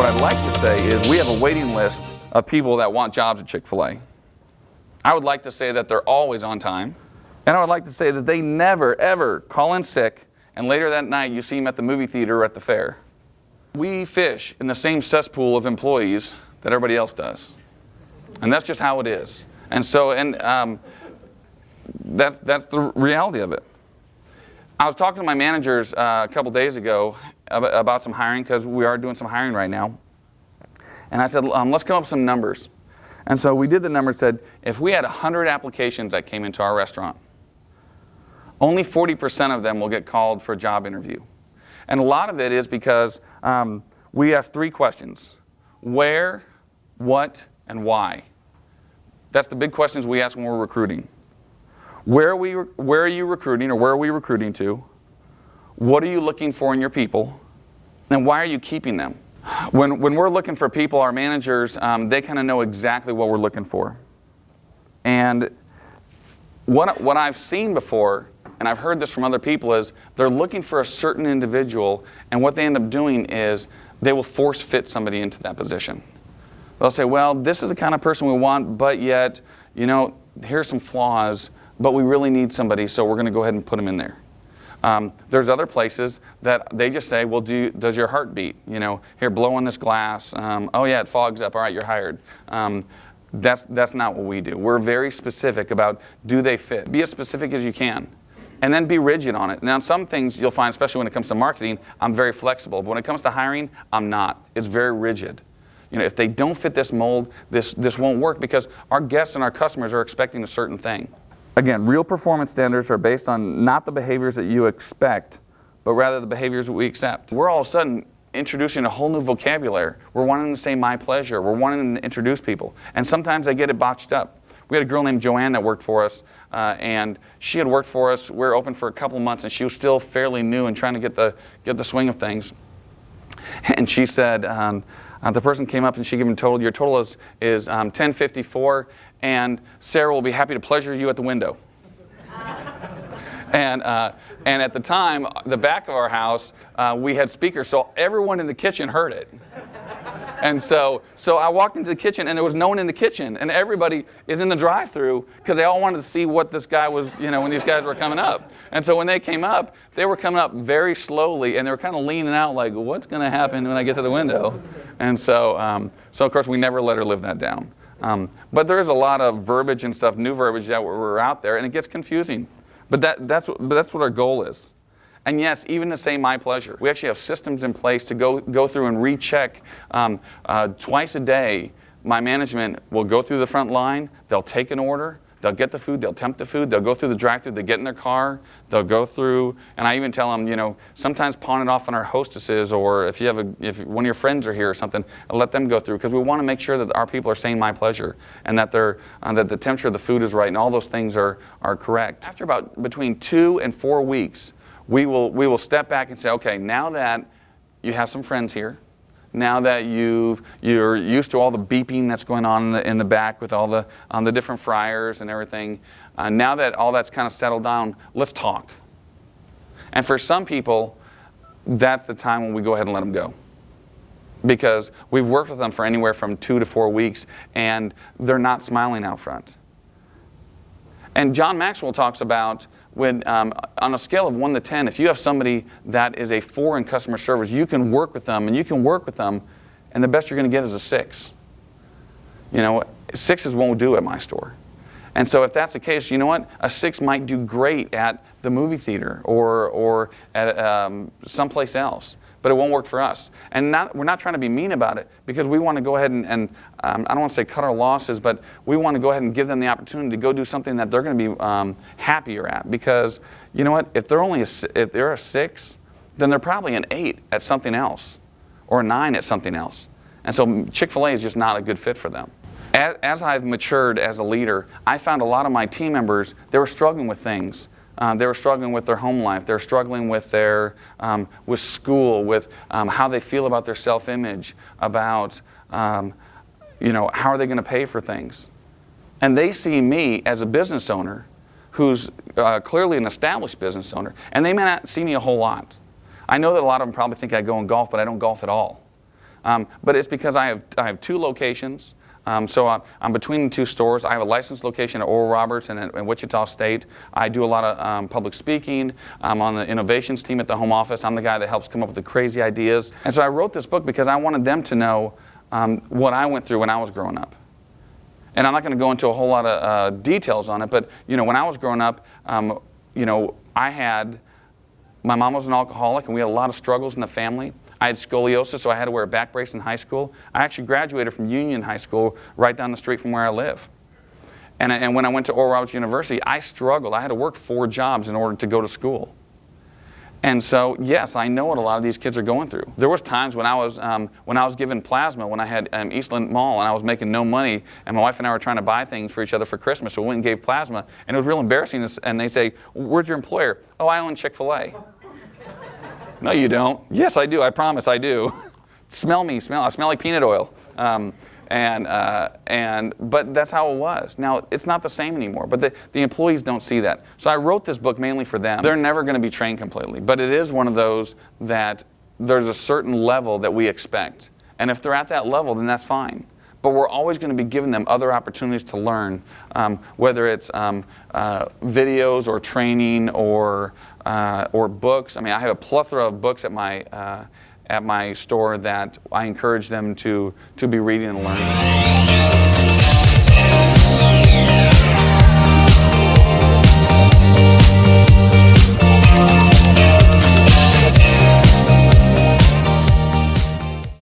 I'd like to say is we have a waiting list of people that want jobs at Chick-Fil-A. I would like to say that they're always on time. And I would like to say that they never, ever call in sick and later that night you see them at the movie theater or at the fair. We fish in the same cesspool of employees that everybody else does. And that's just how it is. And so, that's the reality of it. I was talking to my managers a couple days ago about some hiring, because we are doing some hiring right now. And I said, let's come up with some numbers. And so we did the numbers, said, if we had 100 applications that came into our restaurant, only 40% of them will get called for a job interview. And a lot of it is because we ask 3 questions: where, what, and why. That's the big questions we ask when we're recruiting. Where are you recruiting, or where are we recruiting to? What are you looking for in your people? And why are you keeping them? When we're looking for people, our managers, they kind of know exactly what we're looking for. And what I've seen before, and I've heard this from other people, is they're looking for a certain individual, and what they end up doing is they will force fit somebody into that position. They'll say, well, this is the kind of person we want, but yet, you know, here's some flaws, but we really need somebody, so we're going to go ahead and put them in there. There's other places that they just say, well, does your heart beat? You know, here, blow on this glass. Oh yeah, it fogs up. All right, you're hired. That's not what we do. We're very specific about, do they fit? Be as specific as you can. And then be rigid on it. Now, some things you'll find, especially when it comes to marketing, I'm very flexible. But when it comes to hiring, I'm not. It's very rigid. You know, if they don't fit this mold, this won't work, because our guests and our customers are expecting a certain thing. Again, real performance standards are based on not the behaviors that you expect, but rather the behaviors that we accept. We're all of a sudden introducing a whole new vocabulary. We're wanting to say my pleasure. We're wanting to introduce people. And sometimes they get it botched up. We had a girl named Joanne that worked for us, and she had worked for us. We were open for a couple of months, and she was still fairly new and trying to get the swing of things. And she said, the person came up and she gave him a total. Your total is $10.54, and Sarah will be happy to pleasure you at the window. And at the time, the back of our house, we had speakers, so everyone in the kitchen heard it. And so I walked into the kitchen, and there was no one in the kitchen, and everybody is in the drive-thru because they all wanted to see what this guy was, you know, when these guys were coming up. And so when they came up, they were coming up very slowly, and they were kind of leaning out like, what's going to happen when I get to the window? And so of course, we never let her live that down. But there is a lot of verbiage and stuff, new verbiage that were out there, and it gets confusing. But that's what our goal is. And yes, even to say my pleasure. We actually have systems in place to go through and recheck twice a day. My management will go through the front line, they'll take an order, they'll get the food, they'll tempt the food, they'll go through the drive-thru, they get in their car, they'll go through, and I even tell them, you know, sometimes pawn it off on our hostesses, or if one of your friends are here or something, let them go through, because we want to make sure that our people are saying my pleasure, and that that the temperature of the food is right, and all those things are correct. After about between 2 and 4 weeks, we will step back and say, okay, now that you have some friends here, now that you're used to all the beeping that's going on in the back with all the different fryers and everything, now that all that's kind of settled down, let's talk. And for some people, that's the time when we go ahead and let them go. Because we've worked with them for anywhere from 2 to 4 weeks, and they're not smiling out front. And John Maxwell talks about, when on a scale of 1 to 10, if you have somebody that is a 4 in customer service, you can work with them, and the best you're going to get is a 6. You know, 6 won't do at my store. And so if that's the case, you know what? A 6 might do great at the movie theater or at someplace else, but it won't work for us. And we're not trying to be mean about it, because we want to go ahead and I don't want to say cut our losses, but we want to go ahead and give them the opportunity to go do something that they're going to be happier at. Because you know what? If they're a 6, then they're probably an 8 at something else, or a 9 at something else. And so Chick-fil-A is just not a good fit for them. As I've matured as a leader, I found a lot of my team members, they were struggling with things. They were struggling with their home life. They're struggling with with school, with how they feel about their self-image, about you know, how are they going to pay for things. And they see me as a business owner who's clearly an established business owner, and they may not see me a whole lot. I know that a lot of them probably think I go and golf, but I don't golf at all. But it's because I have 2 locations. So I'm between the 2 stores. I have a licensed location at Oral Roberts and in Wichita State. I do a lot of public speaking. I'm on the innovations team at the home office. I'm the guy that helps come up with the crazy ideas. And so I wrote this book because I wanted them to know what I went through when I was growing up. And I'm not going to go into a whole lot of details on it, but when I was growing up, my mom was an alcoholic, and we had a lot of struggles in the family. I had scoliosis, so I had to wear a back brace in high school. I actually graduated from Union High School right down the street from where I live. And when I went to Oral Roberts University, I struggled. I had to work 4 jobs in order to go to school. And so, yes, I know what a lot of these kids are going through. There was times when I was given plasma when I had Eastland Mall, and I was making no money, and my wife and I were trying to buy things for each other for Christmas, so we went and gave plasma, and it was real embarrassing. And they say, "Where's your employer?" "Oh, I own Chick-Fil-A." "No, you don't." "Yes, I do. I promise I do." Smell me. I smell like peanut oil. But that's how it was. Now, it's not the same anymore, but the employees don't see that. So I wrote this book mainly for them. They're never going to be trained completely, but it is one of those that there's a certain level that we expect. And if they're at that level, then that's fine. But we're always going to be giving them other opportunities to learn, whether it's videos or training or books. I mean, I have a plethora of books at my store that I encourage them to be reading and learning.